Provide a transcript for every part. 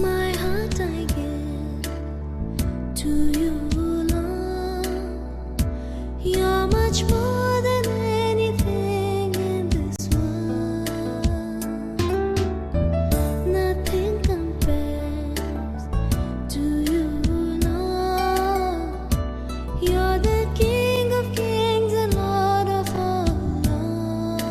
My heart I give to you, Lord. You're much more than anything in this world. Nothing compares to you, Lord. You're the King of kings and Lord of all lords.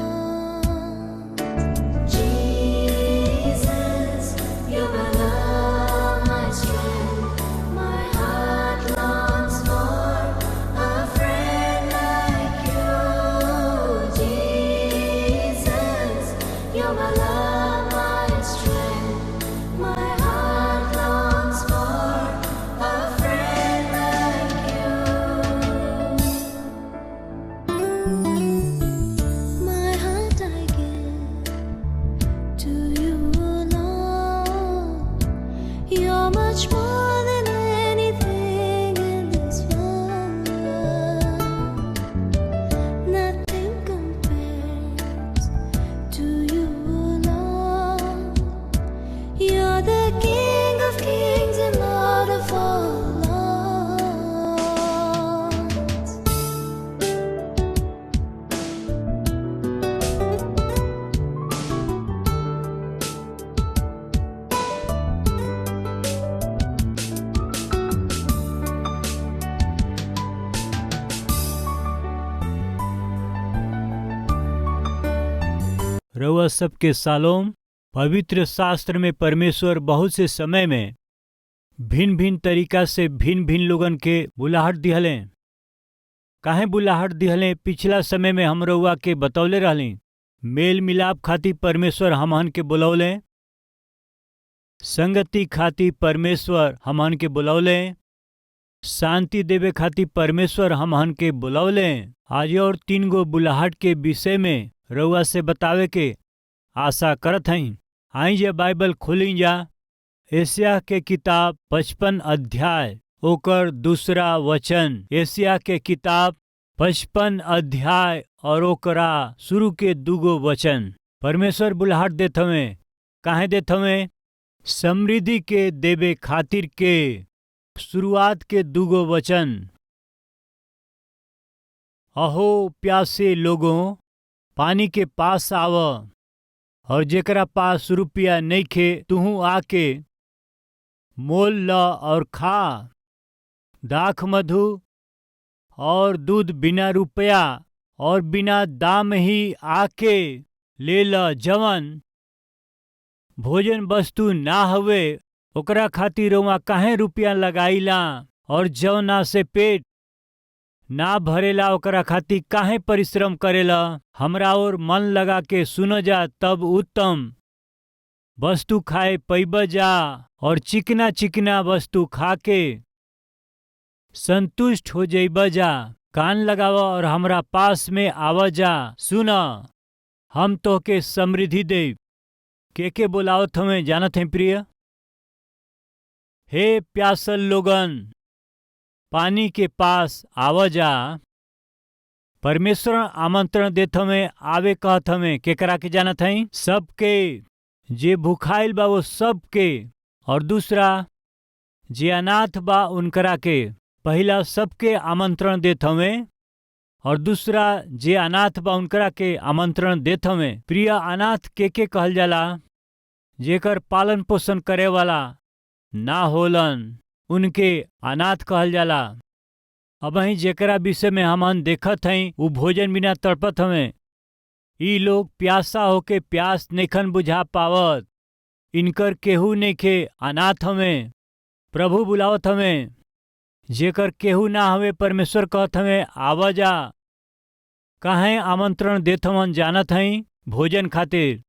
Jesus, you're my love, my strength. My heart longs for a friend like you. Jesus, you're my love, my strength. My heart longs for a friend like you. My heart I give to you, Lord. You're much more than anything in this world. Nothing compares to you, Lord. You're the King of kings and Lord of all lords. रउआ सबके सालोम। पवित्र शास्त्र में परमेश्वर बहुत से समय में भिन्न भिन्न तरीका से भिन्न भिन्न लोगन के बुलाहट दिहले। काहे बुलाहट दिहले पिछला समय में हम रउआ के बतौले रहली। मेल मिलाप खातिर परमेश्वर हमहन के बुलौले, संगति खातिर परमेश्वर हमहन के बुलौले, शांति देवे खातिर परमेश्वर हमहन के बुलौले। आज और 3 गो बुलाहट के विषय में रउआ से बतावे के आशा करत हई। आई जे बाइबल खोली जा एशिया के किताब 55 अध्याय ओकर 2 वचन। एशिया के किताब 55 अध्याय और ओकरा शुरू के 2 वचन। परमेश्वर बुलाहट देत हवे। काहे देत हवे? समृद्धि के देवे खातिर के। शुरुआत के 2 वचन। अहो प्यासे लोगों, पानी के पास आव, और जेकरा पास रुपया नइखे तुहू आके मोल ल और खा। दाख मधु और दूध बिना रुपया और बिना दाम ही आके ले ल। जवन भोजन वस्तु ना हवे ओकरा खातिर रउआ काहे रुपया लगाईला, और जवना से पेट ना भरेला ओकरा खातिर काहे परिश्रम करेला। हमरा और मन लगा के सुनो जा, तब उत्तम वस्तु खाए पैब जा, और चिकना चिकना वस्तु खा के संतुष्ट हो जइब जा। कान लगाव और हमरा पास में आव जा। सुन, हम तोहके समृद्धि देब। के बोलावत हमें जानत हैं प्रिय? हे प्यासल लोगन, पानी के पास आव जा। परमेश्वर आमंत्रण देत हमें, आवे कहत हमें। केकरा के जानत हई? सबके। जे भूखाइल बा वो सबके, और दूसरा जे अनाथ बा उनकरा के। पहला सबके आमंत्रण देत हमें, और दूसरा जे अनाथ बा उनकरा के आमंत्रण देत हमें। प्रिय, अनाथ के कहल जाला? जेकर पालन पोषण करे वाला ना होलन उनके अनाथ कहल जाला। अब ही जेकरा विषय में हमन देखत हई उ भोजन बिना तड़पत हमें। ई लोग प्यासा होके प्यास नइखन बुझा पावत। इनकर केहू नइखे, अनाथ हमें। प्रभु बुलावत हमें, जेकर केहू ना हवे परमेश्वर कहत हमें आवा जा। काहे आमंत्रण देत हवन जानत हई? भोजन खातिर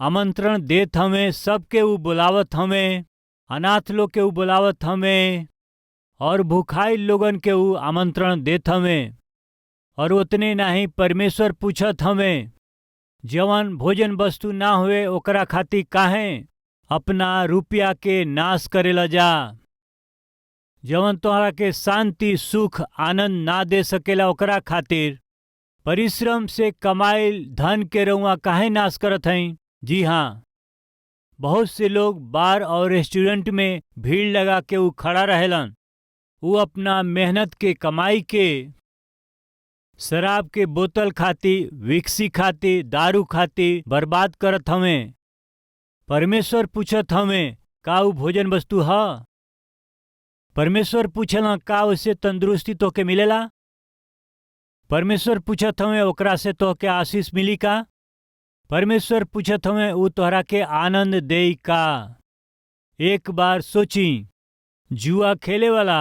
आमंत्रण देत हमें, सबके ऊ बुलावत हमें, अनाथ लोग के ऊ बुलावत हमें और भूखाइल लोगन के ऊ आमंत्रण देत हमें। और उतने नाही, परमेश्वर पूछत हमें जवन भोजन वस्तु ना हुए ओकरा खातिर काहे अपना रुपया के नाश करेला जा। जवन तोहरा के शांति सुख आनंद ना दे सकेला ओकरा खातिर परिश्रम से कमाइल धन के रउआ काहे नाश करत हई? जी हाँ, बहुत से लोग बार और रेस्टोरेंट में भीड़ लगा के ऊ खड़ा रहेलन। ऊ अपना मेहनत के कमाई के शराब के बोतल खाती, विक्सी खाती, दारू खाती बर्बाद करत हमें। परमेश्वर पूछत हमें का ऊ भोजन वस्तु ह? परमेश्वर पूछला का उससे तंदुरुस्ती तोके मिलेला? परमेश्वर पूछत हमें ओकरा से तोहके आशीष मिली का? परमेश्वर पूछत हमें ऊ तोहरा के आनंद देई का? एक बार सोची, जुआ खेले वाला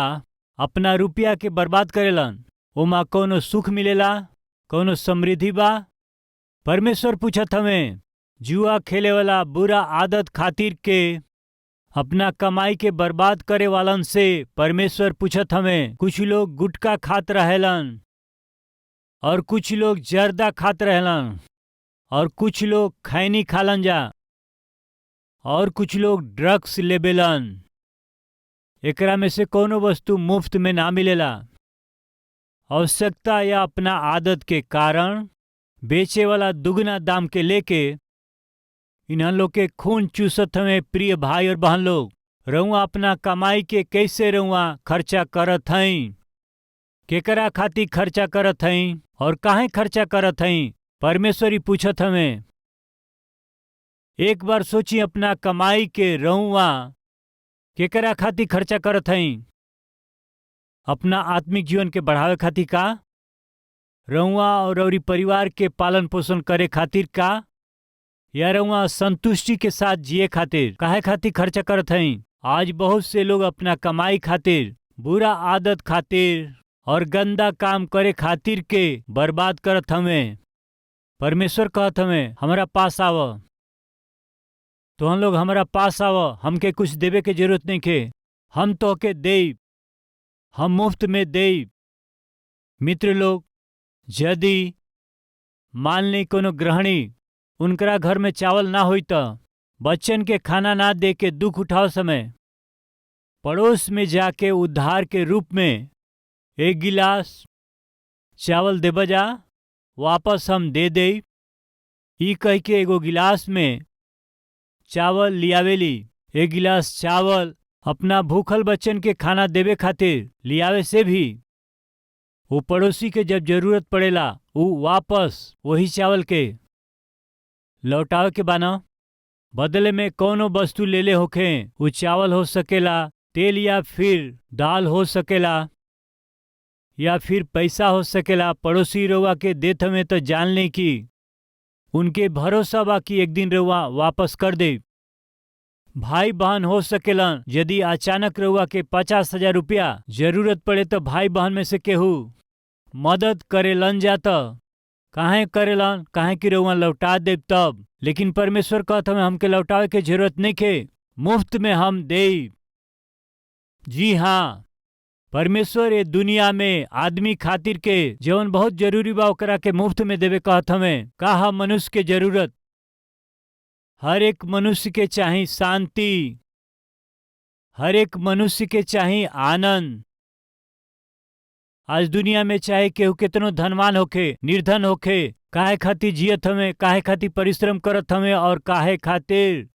अपना रुपया के बर्बाद करेलन, ओमा कौनो सुख मिलेला, कौनो समृद्धि बा? परमेश्वर पूछत हमें जुआ खेले वाला बुरा आदत खातिर के अपना कमाई के बर्बाद करे वालन से परमेश्वर पूछत हमें। कुछ लोग गुटखा खात रहेलन और कुछ लोग जर्दा खात रहेलन और कुछ लोग खैनी खालन जा और कुछ लोग ड्रग्स लेबेलन। एकरा में से कोनो वस्तु मुफ्त में ना मिलेला। आवश्यकता या अपना आदत के कारण बेचे वाला दुगना दाम के लेके इन्हन लोग के खून चूसत हमें। प्रिय भाई और बहन लोग, रउआ अपना कमाई के कैसे रउआ खर्चा करत हई? केकरा खातिर खर्चा करत हई और काहे खर्चा करत हई? परमेश्वरी पूछत हमें। एक बार सोची, अपना कमाई के रउआ केकरा खातिर खर्चा करत हई? अपना आत्मिक जीवन के बढ़ावे खातिर का? रउआ और परिवार के पालन पोषण करे खातिर का? या रउआ संतुष्टि के साथ जिए खातिर काहे खातिर खर्चा करत हई? आज बहुत से लोग अपना कमाई खातिर, बुरा आदत खातिर और गंदा काम करे खातिर के बर्बाद करत हमें। परमेश्वर कहत हमें हमारा पास आव, तो हम लोग हमारा पास आव, हमके कुछ देवे के जरूरत नहीं के, हम तोहके देब, हम मुफ्त में देब। मित्र लोग, यदि मान ली कोनो गृहिणी उनकरा घर में चावल ना होई त बच्चन के खाना ना दे के दुख उठाओ समय पड़ोस में जाके उद्धार के रूप में एक गिलास चावल दे बजा, वापस हम दे दे। ई कह के एगो गिलास में चावल लियावेली। एक गिलास चावल अपना भूखल बच्चन के खाना देवे खातिर लियावे से भी वो पड़ोसी के जब जरूरत पड़ेला वो वापस वही चावल के लौटावे के बाना। बदले में कौनो वस्तु ले ले होखे, वो चावल हो सकेला, तेल या फिर दाल हो सकेला, या फिर पैसा हो सकेला। पड़ोसी रउआ के देत हमें तो जान ले कि उनके भरोसा बा कि एक दिन रउआ वापस कर दे। भाई बहन हो सकेलन, यदि अचानक रउआ के 50,000 रुपया जरूरत पड़े तो भाई बहन में से केहू मदद करेलन जाता। काहे करेलन? काहे कि रउआ लौटा देब तब। लेकिन परमेश्वर कहत हमें हमके लौटावे के जरूरत नहीं के, मुफ्त में हम देब। जी हाँ, परमेश्वर ये दुनिया में आदमी खातिर के जवन बहुत जरूरी बा ओकरा के मुफ्त में देवे कहत हमें। का मनुष्य के जरूरत? हर एक मनुष्य के चाही शांति, हर एक मनुष्य के चाही आनंद। आज दुनिया में चाहे केहू कितनो धनवान होखे निर्धन होखे, काहे खातिर जियत हमें, काहे खातिर परिश्रम करत हमें और काहे खातिर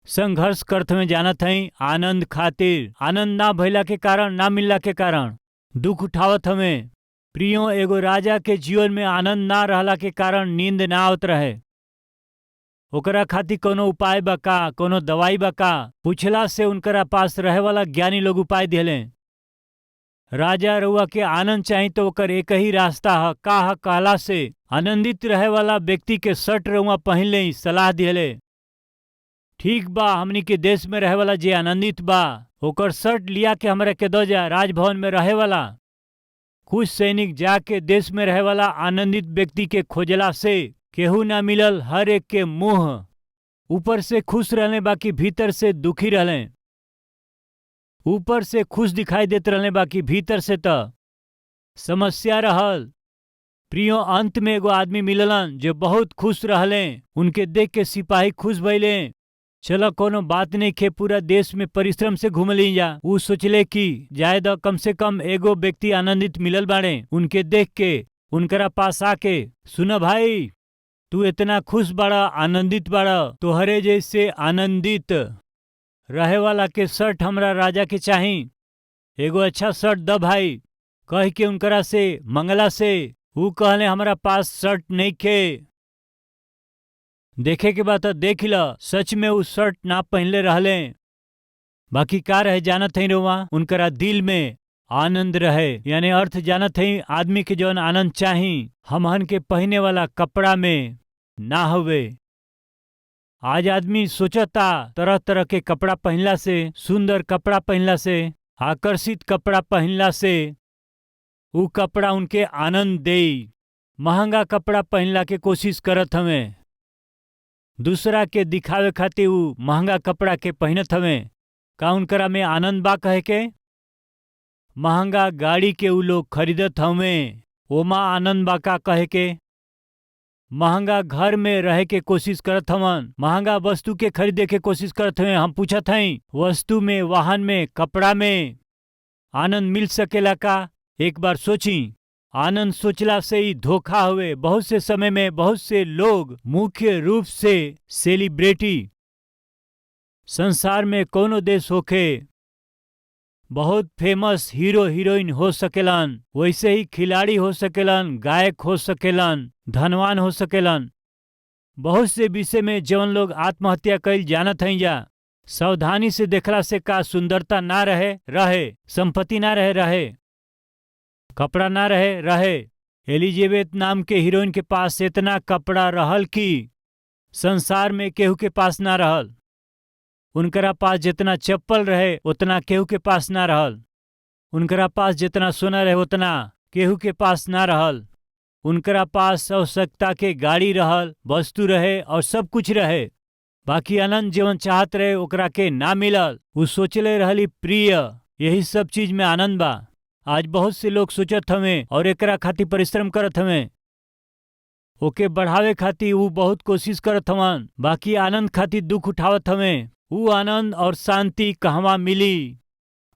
संघर्ष करत हमें जानत हई? आनंद खातिर। आनंद ना भइला के कारण, ना मिलला के कारण दुख उठावत हमें। प्रियो, एगो राजा के जीवन में आनंद ना रहला के कारण नींद ना आवत रहे। ओकरा खातिर कोनो उपाय बा का? कोनो दवाई बा का? पूछला से उनकरा पास रहे वाला ज्ञानी लोग उपाय दिले। राजा रउआ के आनंद चाहिए तो ओकर एक ही रास्ता है। का है? कहला से आनंदित रहे वाला व्यक्ति के शर्ट रउआ पहन ले, सलाह दिले। ठीक बा, हमनी के देश में रहे वाला जे आनंदित बा ओकर शर्ट लिया के हमरा के दो जा। राजभवन में रहे वाला कुछ सैनिक जाके देश में रहे वाला आनंदित व्यक्ति के खोजला से केहू ना मिलल। हर एक के मुंह ऊपर से खुश रहले बाकी भीतर से दुखी रहले। ऊपर से खुश दिखाई देते रहले बाकी भीतर से तो समस्या रहल। प्रियो, अंत में एगो आदमी मिललन जो बहुत खुश रहले। उनके देख के सिपाही खुश भइले। चलो कोनो बात नहीं खे, पूरा देश में परिश्रम से घूम ली जा। ऊ सोचले कि जायद कम से कम एगो व्यक्ति आनंदित मिलल बाड़े। उनके देख के उनकरा पास आके, सुन भाई, तू इतना खुश बाड़ा, आनंदित बाड़ा, तोहरे जैसे आनंदित रहे वाला के शर्ट हमरा राजा के चाही। एगो अच्छा शर्ट द भाई, कह के उनकरा से मंगला से ऊ कहले हमरा पास शर्ट नहीं खे। देखे के बाद देख ल, सच में ऊ शर्ट ना पहनले रहले। बाकी का रहे जानत है रोवा, उनकरा दिल में आनंद रहे। यानी अर्थ जानत है, आदमी के जौन आनंद चाही हमहन के पहने वाला कपड़ा में ना हुए। आज आदमी सोचता तरह तरह के कपड़ा पहनला से, सुंदर कपड़ा पहनला से, आकर्षित कपड़ा पहनला से ऊ कपड़ा उनके आनंद दे। महंगा कपड़ा पहनला के कोशिश करत हमें, दूसरा के दिखावे खातिर ऊ महंगा कपड़ा के पहनत हमें। का उनकरा में आनंद बा कहे के? महंगा गाड़ी के ऊ लोग खरीदत हमें, ओमा आनंद बा का कहे के? महंगा घर में रहे के कोशिश करत हवन, महंगा वस्तु के खरीदे के कोशिश करत हमें। हम पूछत हई, वस्तु में, वाहन में, कपड़ा में आनंद मिल सकेला का? एक बार सोची। आनंद सोचला से ही धोखा हुए। बहुत से समय में बहुत से लोग, मुख्य रूप से सेलिब्रिटी, संसार में कोनो देश होखे, बहुत फेमस हीरो हीरोइन हो सकेलन, वैसे ही खिलाड़ी हो सकेलन, गायक हो सकेलन, धनवान हो सकेलन। बहुत से विषय में जवन लोग आत्महत्या कइल जानत हई जा। सावधानी से देखला से का सुंदरता ना रहे, संपत्ति ना रहे, कपड़ा ना रहे। एलिजाबेथ नाम के हीरोइन के पास इतना कपड़ा रहल कि संसार में केहू के पास ना रहल। उनकरा पास जितना चप्पल रहे उतना केहू के पास ना रहल। उनकरा पास जितना सोना रहे उतना केहू के पास ना रहल। उनकरा पास आवश्यकता के गाड़ी रहल, वस्तु रहे और सब कुछ रहे, बाकी आनंद जीवन चाहत रहे ओकरा के ना मिलल। उ सोचले रहली प्रिय, यही सब चीज में आनंद बा। आज बहुत से लोग सोचत हमें और एकरा खातिर परिश्रम करत हमें, ओके बढ़ावे खातिर ऊ बहुत कोशिश करत हवन, बाकी आनंद खातिर दुख उठावत हमें। ऊ आनंद और शांति कहवा मिली?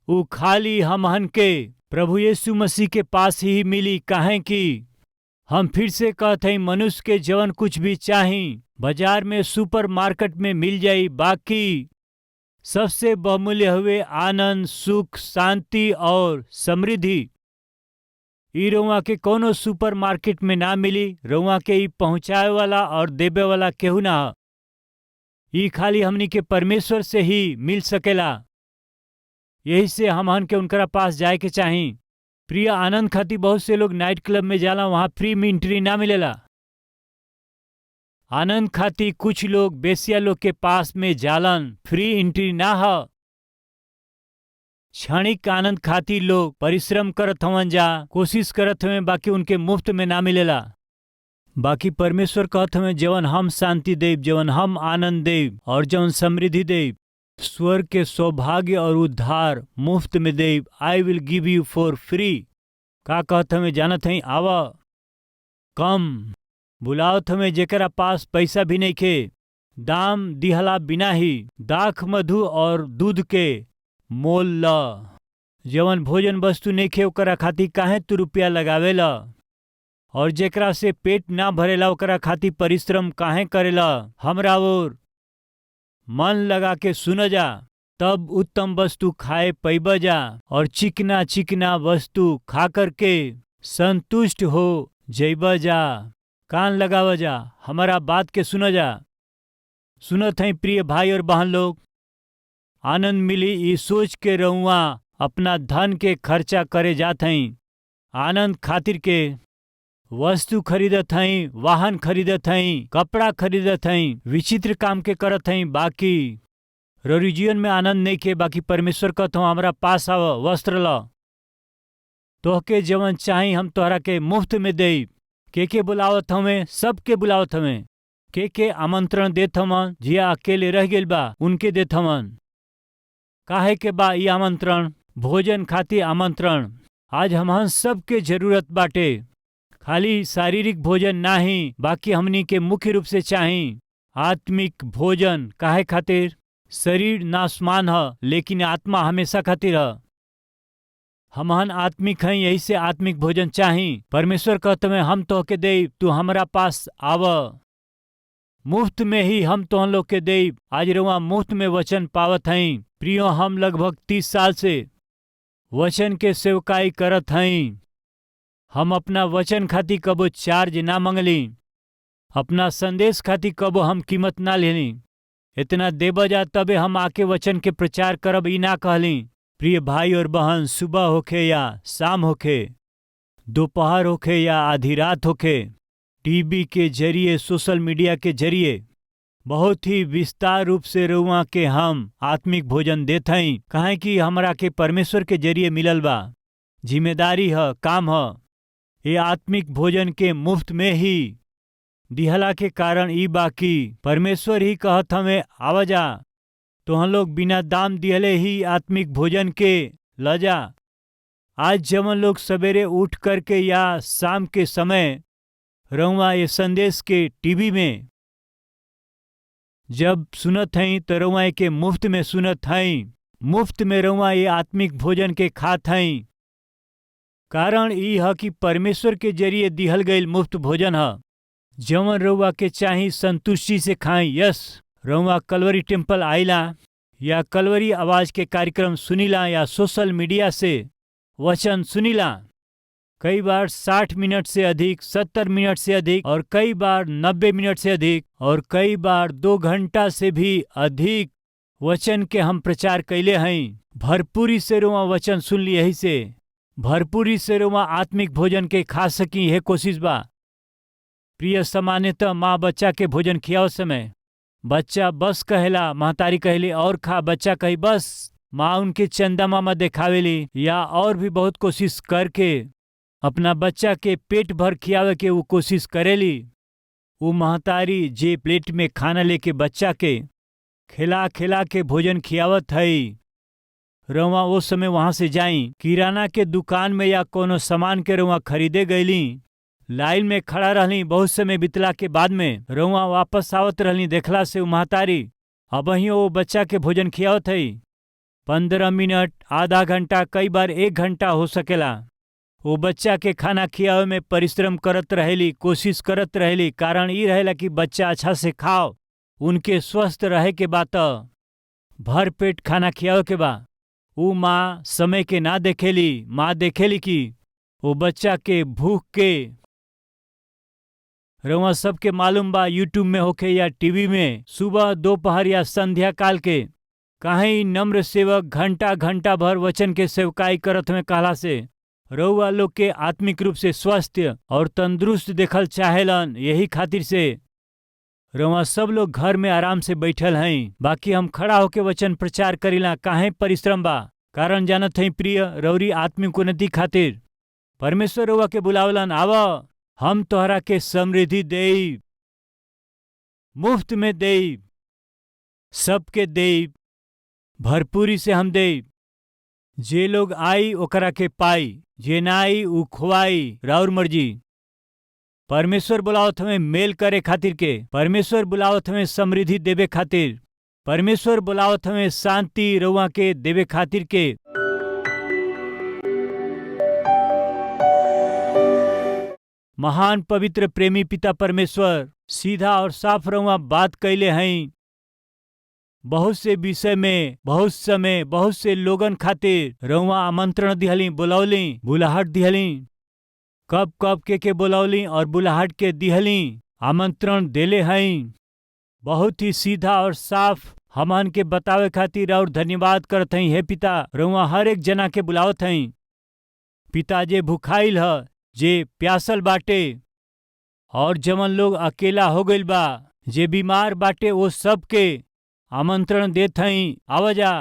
ऊ खाली हमहन के प्रभु यीशु मसीह के पास ही मिली। काहे कि हम फिर से कहते हैं, मनुष्य के जवन कुछ भी चाही बाजार में, सुपर मार्केट में मिल जाई, बाकी सबसे बहुमूल्य हुए आनंद, सुख, शांति और समृद्धि ई रउआ के कोनो सुपर मार्केट में ना मिली। रउआ के ई पहुंचाए वाला और देवे वाला केहू ना। ई खाली हमनी के परमेश्वर से ही मिल सकेला। यही से हमहन के उनकरा पास जाए के चाही। प्रिय, आनंद खातिर बहुत से लोग नाइट क्लब में जाला, वहां फ्री में एंट्री ना मिलेला। आनंद खातिर कुछ लोग बेसिया लोग के पास में जालन, फ्री एंट्री ना हो। क्षणिक आनंद खातिर लोग परिश्रम करत हवन जा, कोशिश करत हवन, बाकी उनके मुफ्त में ना मिलेला। बाकी परमेश्वर कहत हवन, जवन हम शांति देव, जवन हम आनंद देव और जवन समृद्धि देव, स्वर्ग के सौभाग्य और उद्धार मुफ्त में देव। I will give you for free. का कहत हमें जानत हई? आवा, कम बुलावत हमें जेकरा पास पैसा भी नहीं खे, दाम दिहला बिना ही दाख, मधु और दूध के मोल ल। जवन भोजन वस्तु नहीं खे ओकरा खातिर काहे तू रुपया लगावेला? और जेकरा से पेट ना भरेला ओकरा खातिर परिश्रम काहे करेला? हमरा और मन लगा के सुन जा, तब उत्तम वस्तु खाए पैब जा, और चिकना चिकना वस्तु खा करके संतुष्ट हो जैब जा। कान लगाव जा, हमारा बात के सुन जा। सुनत हैं प्रिय भाई और बहन लोग, आनंद मिली ई सोच के रहुआ अपना धन के खर्चा करे जात हैं आनंद खातिर के। वस्तु खरीदत हई, वाहन खरीदत हई, कपड़ा खरीदत हई, विचित्र काम के करत हई, बाकी रौरी जीवन में आनंद नहीं के। बाकी परमेश्वर कहत हूँ हमारा पास आव, वस्त्र ल, तोहके जवन चाही हम तोहरा के मुफ्त में देई। के बुलावत हमें? सबके बुलावत हमें। के आमंत्रण देत हमन? जिया अकेले रह गेल बा उनके देत हमन। काहे के बा ई आमंत्रण? भोजन खातिर आमंत्रण। आज हमहन सबके जरूरत बाटे, खाली शारीरिक भोजन नाही, बाकी हमनी के मुख्य रूप से चाही आत्मिक भोजन। काहे खातिर? शरीर नाशमान ह, लेकिन आत्मा हमेशा खातिर ह। हमहन आत्मिक हई, यही से आत्मिक भोजन चाही। परमेश्वर कहते में हम तोहके देई, तू हमरा पास आव, मुफ्त में ही हम तोहन लोग के देई। आज रउआ मुफ्त में वचन पावत हई। प्रियो, हम लगभग 30 साल से वचन के सेवकाई करत हई। हम अपना वचन खातिर कबो चार्ज ना मंगली, अपना संदेश खातिर कबो हम कीमत ना लेनी। इतना देब जा तबे हम आके वचन के प्रचार करब, ई ना कहली। प्रिय भाई और बहन, सुबह होखे या शाम होखे, दोपहर होखे या आधी रात होखे, टीवी के जरिए, सोशल मीडिया के जरिए बहुत ही विस्तार रूप से रउआ के हम आत्मिक भोजन देत हई। काहे कि हमरा के परमेश्वर के जरिए मिलल बा, जिम्मेदारी ह, काम ह। ये आत्मिक भोजन के मुफ्त में ही दिहला के कारण ई बाकी परमेश्वर ही कहत हमें आवाजा, तोहन लोग बिना दाम दिहले ही आत्मिक भोजन के ल जा। आज जवन लोग सवेरे उठ करके या शाम के समय रउआ ये संदेश के टीवी में जब सुनत हई तो रउआ के मुफ्त में सुनत हई, मुफ्त में रउआ ये आत्मिक भोजन के खात हई। कारण ई ह कि परमेश्वर के जरिए दिहल गईल मुफ्त भोजन ह। जवन रउआ के चाही संतुष्टि से खाई। यस, रउआ कलवरी टेम्पल आइला या कलवरी आवाज के कार्यक्रम सुनीला या सोशल मीडिया से वचन सुनीला, कई बार 60 मिनट से अधिक, 70 मिनट से अधिक, और कई बार 90 मिनट से अधिक, और कई बार 2 घंटा से भी अधिक वचन के हम प्रचार कैले हई। भरपूरी से रुआ वचन सुन ली, यही से भरपूरी से रुआ आत्मिक भोजन के खा सकी, यह कोशिश बा। प्रिय, सामान्यतः माँ बच्चा के भोजन खियाओ समय बच्चा बस कहेला, महतारी कहली और खा, बच्चा कही बस, माँ उनके चंदा मामा देखावेली या और भी बहुत कोशिश करके अपना बच्चा के पेट भर खियावे के वो कोशिश करेली। वो महतारी जे प्लेट में खाना लेके बच्चा के खिला खिला के भोजन खियावत हई, रउआ वो समय वहां से जाई, किराना के दुकान में या कोनो सामान के रउआ खरीदे गईली, लाइन में खड़ा रहली, बहुत समय बितला के बाद में रउआ वापस आवत रहली, देखला से वो महतारी अब ही वो बच्चा के भोजन खियावत हई। 15 मिनट, आधा घंटा, कई बार 1 घंटा हो सकेला। वो बच्चा के खाना खियावे में परिश्रम करत रहेली, कोशिश करत रहेली। कारण ई रहेला कि बच्चा अच्छा से खाओ, उनके स्वस्थ रहे के बाद भर पेट खाना खियावे के बा। वो माँ समय के ना देखेली, माँ देखेली कि वो बच्चा के भूख के। रउआ सबके मालूम बा, यूट्यूब में होके या टीवी में, सुबह, दोपहर या संध्या काल के कहीं नम्र सेवक घंटा घंटा भर वचन के सेवकाई करत में कहला से रउआ लोग के आत्मिक रूप से स्वस्थ और तंदुरुस्त देखल चाहेलन। यही खातिर से रउआ सब लोग घर में आराम से बैठल हैं, बाकी हम खड़ा होके वचन प्रचार करीला। काहे परिश्रम बा? कारण जानत हई प्रिय, रउरी आत्मिक उन्नति खातिर परमेश्वर रउआ के बुलावलन, आवा हम तोहरा के समृद्धि देई, मुफ्त में देई, सबके देई, भरपूरी से हम देई। जे लोग आई ओकरा के पाई, जे ना आई उ खुआई, राउर मर्जी। परमेश्वर बुलावत हमें मेल करे खातिर के, परमेश्वर बुलावत हमें समृद्धि देवे खातिर, परमेश्वर बुलावत हमें शांति रउआ के देवे खातिर के। महान पवित्र प्रेमी पिता परमेश्वर सीधा और साफ रउआ बात कैले हैं। बहुत से विषय में, बहुत समय, बहुत से लोगन खातिर रउआ आमंत्रण दिहली, बुलौली, बुलाहट दिहली। कब कब के बुलौली और बुलाहट के दिहली, आमंत्रण देले हैं। बहुत ही सीधा और साफ हमन के बतावे खातिर और धन्यवाद करत हई। हे पिता, रउआ हर एक जना के बुलावत हई। पिता जे भुखाइल ह, जे प्यासल बाटे और जमन लोग अकेला हो गइल बा, जे बीमार बाटे, वो सब के आमंत्रण देत हई, आवजा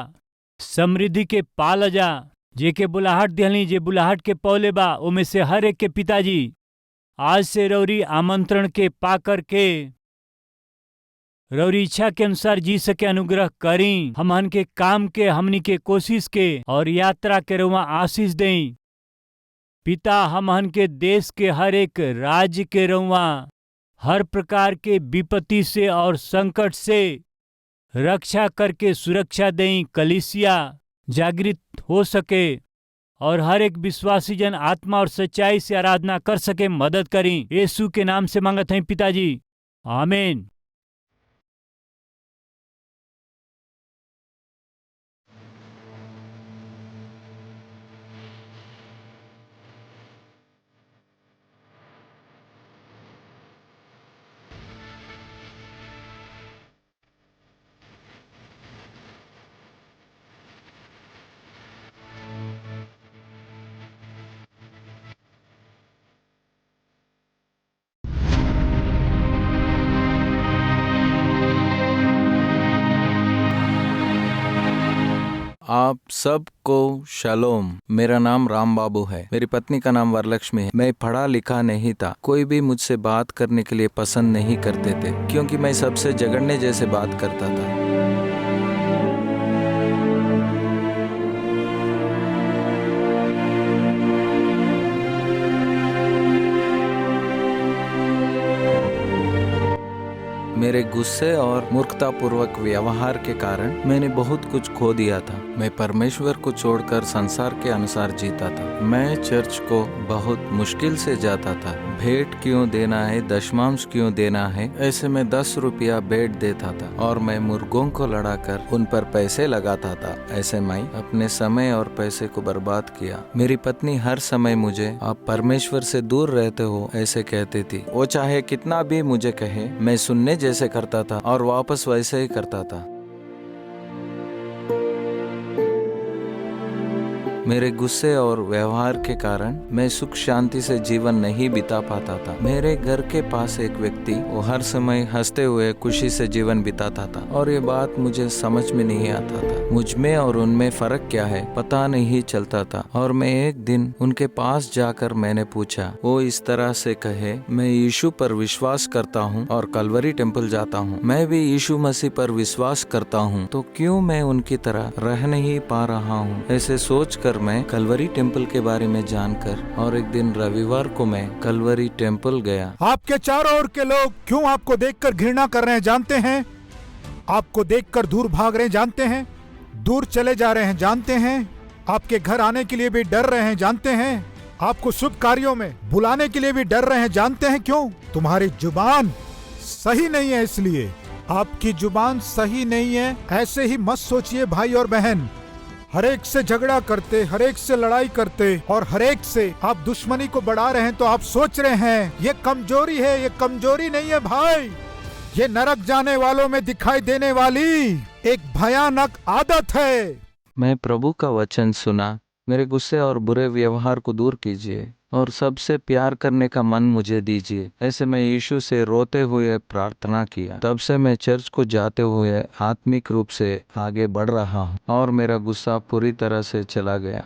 समृद्धि के पाल जा। जे के बुलाहट दिहली, जे बुलाहट के पौले बा, उमें से हर एक के पिताजी आज से रौरी आमंत्रण के पा करके रौरी इच्छा के अनुसार जी सके अनुग्रह करी। हमहन के काम के, हमनी के कोशिश के और यात्रा के रुआ आशीष दें। पिता हमहन के देश के हर एक राज्य के रुआ हर प्रकार के विपत्ति से और संकट से रक्षा करके सुरक्षा दें। कलीसिया जागृत हो सके और हर एक विश्वासी जन आत्मा और सच्चाई से आराधना कर सके, मदद करी। यीशु के नाम से मांगत हैं पिताजी, आमीन। आप सबको शलोम। मेरा नाम राम बाबू है। मेरी पत्नी का नाम वरलक्ष्मी है। मैं पढ़ा लिखा नहीं था। कोई भी मुझसे बात करने के लिए पसंद नहीं करते थे, क्योंकि मैं सबसे झगड़ने जैसे बात करता था। मेरे गुस्से और मूर्खतापूर्वक व्यवहार के कारण मैंने बहुत कुछ खो दिया था। मैं परमेश्वर को छोड़कर संसार के अनुसार जीता था। मैं चर्च को बहुत मुश्किल से जाता था। भेंट क्यों देना है, दशमांश क्यों देना है, ऐसे में 10 रुपया भेंट देता था और मैं मुर्गों को लड़ाकर उन पर पैसे लगाता था। ऐसे मैं अपने समय और पैसे को बर्बाद किया। मेरी पत्नी हर समय मुझे आप परमेश्वर से दूर रहते हो ऐसे कहती थी। वो चाहे कितना भी मुझे कहे, मैं सुनने जैसे करता था और वापस वैसे ही करता था। मेरे गुस्से और व्यवहार के कारण मैं सुख शांति से जीवन नहीं बिता पाता था। मेरे घर के पास एक व्यक्ति, वो हर समय हंसते हुए खुशी से जीवन बिताता था और ये बात मुझे समझ में नहीं आता था। मुझ में और उनमें फर्क क्या है पता नहीं चलता था। और मैं एक दिन उनके पास जाकर मैंने पूछा। वो इस तरह से कहे, मैं यीशु पर विश्वास करता हूँ और कलवरी टेम्पल जाता हूँ। मैं भी यीशु मसीह पर विश्वास करता हूँ, तो क्यों मैं उनकी तरह रह नहीं पा रहा हूँ। ऐसे सोचकर मैं कलवरी टेम्पल के बारे में जानकर और एक दिन रविवार को मैं कलवरी टेम्पल गया। आपके चारों ओर के लोग क्यों आपको देखकर घृणा कर रहे हैं जानते हैं? आपको देखकर दूर भाग रहे हैं जानते हैं? दूर चले जा रहे हैं जानते हैं? आपके घर आने के लिए भी डर रहे हैं जानते हैं? आपको शुभ कार्यों में बुलाने के लिए भी डर रहे हैं जानते हैं क्यों? तुम्हारी जुबान सही नहीं है, इसलिए आपकी जुबान सही नहीं है। ऐसे ही मत सोचिए भाई और बहन। हरेक से झगड़ा करते, हरेक से लड़ाई करते और हरेक से आप दुश्मनी को बढ़ा रहे हैं, तो आप सोच रहे हैं ये कमजोरी है। ये कमजोरी नहीं है भाई, ये नरक जाने वालों में दिखाई देने वाली एक भयानक आदत है। मैं प्रभु का वचन सुना। मेरे गुस्से और बुरे व्यवहार को दूर कीजिए और सबसे प्यार करने का मन मुझे दीजिए। ऐसे मैं यीशु से रोते हुए प्रार्थना किया। तब से मैं चर्च को जाते हुए आत्मिक रूप से आगे बढ़ रहा हूँ और मेरा गुस्सा पूरी तरह से चला गया।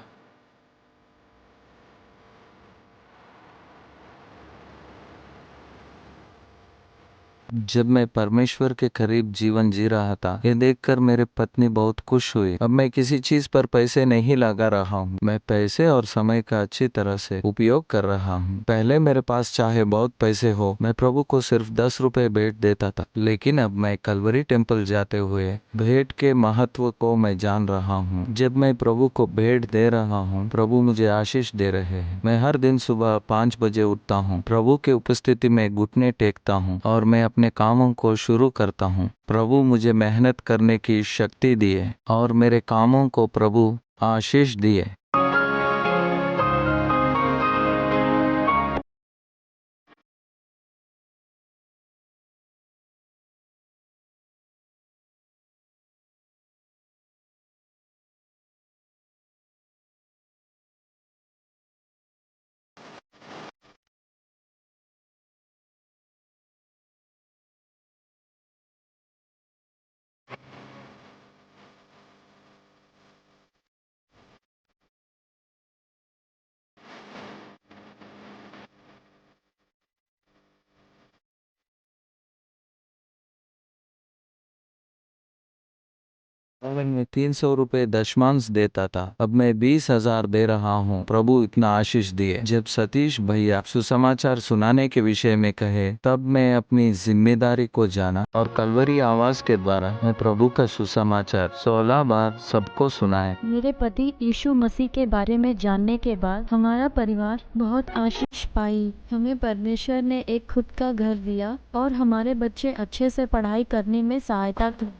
जब मैं परमेश्वर के करीब जीवन जी रहा था, ये देखकर मेरे पत्नी बहुत खुश हुई। अब मैं किसी चीज पर पैसे नहीं लगा रहा हूँ। मैं पैसे और समय का अच्छी तरह से उपयोग कर रहा हूँ। पहले मेरे पास चाहे बहुत पैसे हो, मैं प्रभु को सिर्फ 10 रुपए भेंट देता था, लेकिन अब मैं कलवरी टेम्पल जाते हुए भेंट के महत्व को मैं जान रहा हूँ। जब मैं प्रभु को भेंट दे रहा हूँ, प्रभु मुझे आशीष दे रहे हैं। मैं हर दिन सुबह 5 बजे उठता हूँ, प्रभु के उपस्थिति में घुटने टेकता हूँ और मैं अपने कामों को शुरू करता हूँ। प्रभु मुझे मेहनत करने की शक्ति दिए और मेरे कामों को प्रभु आशीष दिए। मैं 300 रुपए दशमांश देता था, अब मैं 20,000 दे रहा हूँ। प्रभु इतना आशीष दिए। जब सतीश भैया सुसमाचार सुनाने के विषय में कहे, तब मैं अपनी जिम्मेदारी को जाना और कलवरी आवाज के द्वारा मैं प्रभु का सुसमाचार 16 बार सबको सुनाए। मेरे पति यीशु मसीह के बारे में जानने के बाद हमारा परिवार बहुत आशीष पाई। हमें परमेश्वर ने एक खुद का घर दिया और हमारे बच्चे अच्छे से पढ़ाई करने में सहायता की।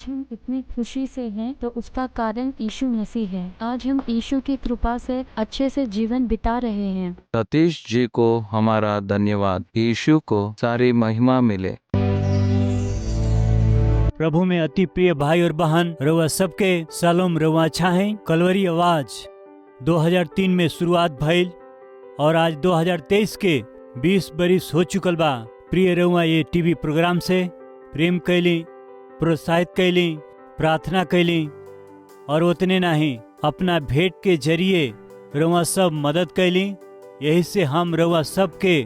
हम इतनी खुशी से हैं तो उसका कारण यीशु मसीह है। आज हम यीशु की कृपा से अच्छे से जीवन बिता रहे हैं। सतीश जी को हमारा धन्यवाद। यीशु को सारी महिमा मिले। प्रभु में अति प्रिय भाई और बहन, रउआ सबके सलाम। रउआ अच्छा है। कलवरी आवाज 2003 में शुरुआत भइल और आज 2023 के 20 बरिस हो चुकल बा। प्रिय रउआ ये टीवी प्रोग्राम से प्रेम कैली, प्रोत्साहित कैली, प्रार्थना कैली और उतने नहीं अपना भेंट के जरिए रउआ सब मदद कैली। यही से हम रउआ सबके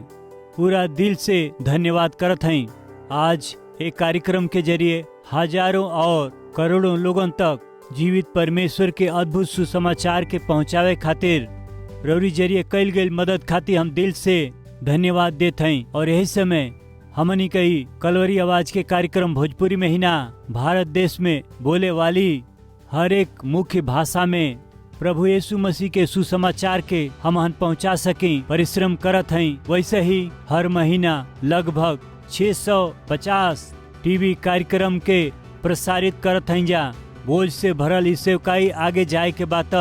पूरा दिल से धन्यवाद करत हई। आज एक कार्यक्रम के जरिए हजारों और करोड़ों लोगों तक जीवित परमेश्वर के अद्भुत सुसमाचार के पहुंचावे खातिर रउरी जरिए कैल गई मदद खातिर हम दिल से धन्यवाद देते हैं। और यही समय हमनी कही कलवरी आवाज के कार्यक्रम भोजपुरी में ही ना, भारत देश में बोले वाली हर एक मुख्य भाषा में प्रभु यीशु मसीह के सुसमाचार के हम पहुंचा सकें परिश्रम करत हैं। वैसे ही हर महीना लगभग 650 टीवी कार्यक्रम के प्रसारित करत हैं। जा बोझ से भरल इस सेवकाई आगे जाए के बात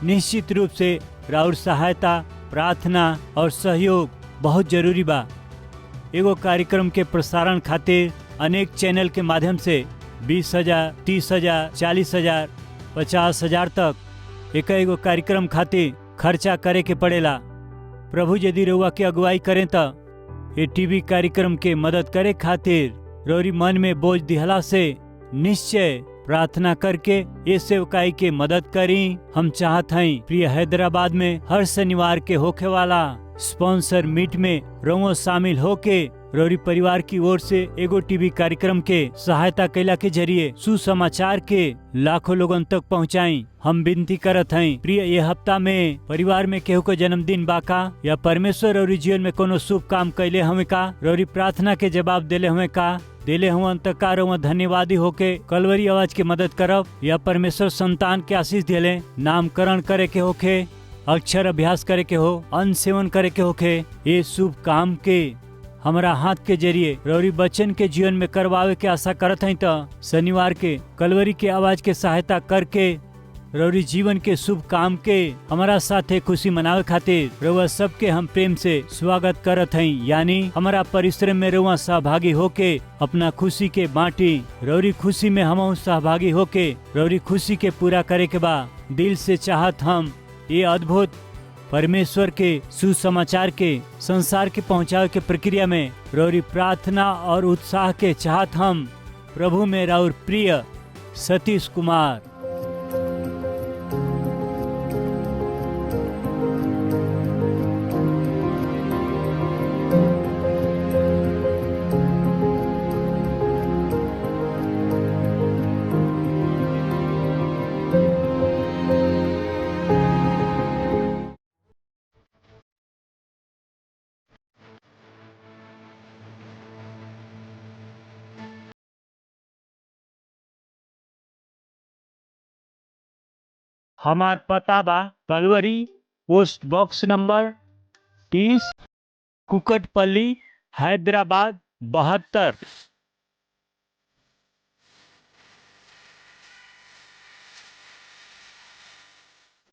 निश्चित रूप से राउर सहायता, प्रार्थना और सहयोग बहुत जरूरी बा। एगो कार्यक्रम के प्रसारण खातिर अनेक चैनल के माध्यम से 20,000, 30,000, 40,000, 50,000 तक एगो कार्यक्रम खातिर खर्चा करे के पड़ेला। प्रभु यदि रउआ के अगुवाई करें तो ये टीवी कार्यक्रम के मदद करे खातिर रउरी मन में बोझ दिहला से निश्चय प्रार्थना करके ये सेवकाई के मदद करी। हम चाहत हई प्रिय हैदराबाद में हर शनिवार के होखे वाला स्पॉन्सर मीट में रउआ शामिल होके रउरी परिवार की ओर से एगो टीवी कार्यक्रम के सहायता कैला के जरिए सुसमाचार के लाखों लोगों तक पहुंचाई। हम विनती करत हई प्रिय ये हफ्ता में परिवार में केहू को जन्मदिन बाका या परमेश्वर रउरी जीवन में कोनो शुभ काम कैले हमें का, रउरी प्रार्थना के जवाब देले हमें का, देले हुआ का रउआ धन्यवादी होके कलवरी आवाज के मदद करब या परमेश्वर संतान के आशीष दिले, नामकरण करे के होके, अक्षर अभ्यास करे के हो, अन्न सेवन करे के होके, ये शुभ काम के हमारा हाथ के जरिए रउरी बच्चन के जीवन में करवावे के आशा करत हई। तो शनिवार के कलवरी के आवाज के सहायता करके रउरी जीवन के शुभ काम के हमारा साथे खुशी मनावे खातिर रउआ सबके हम प्रेम से स्वागत करत हई। यानी हमारा परिश्रम में रउआ सहभागी होके अपना खुशी के बांटी, रउरी खुशी में हम सहभागी होके रउरी खुशी के पूरा करे के बा। दिल से चाहत हम ये अद्भुत परमेश्वर के सुसमाचार के संसार के पहुंचावे के प्रक्रिया में रउरी प्रार्थना और उत्साह के चाहत हम प्रभु में राउर प्रिय सतीश कुमार। हमार पता बा Calvary post box number 30, Kukatpally, Hyderabad 72।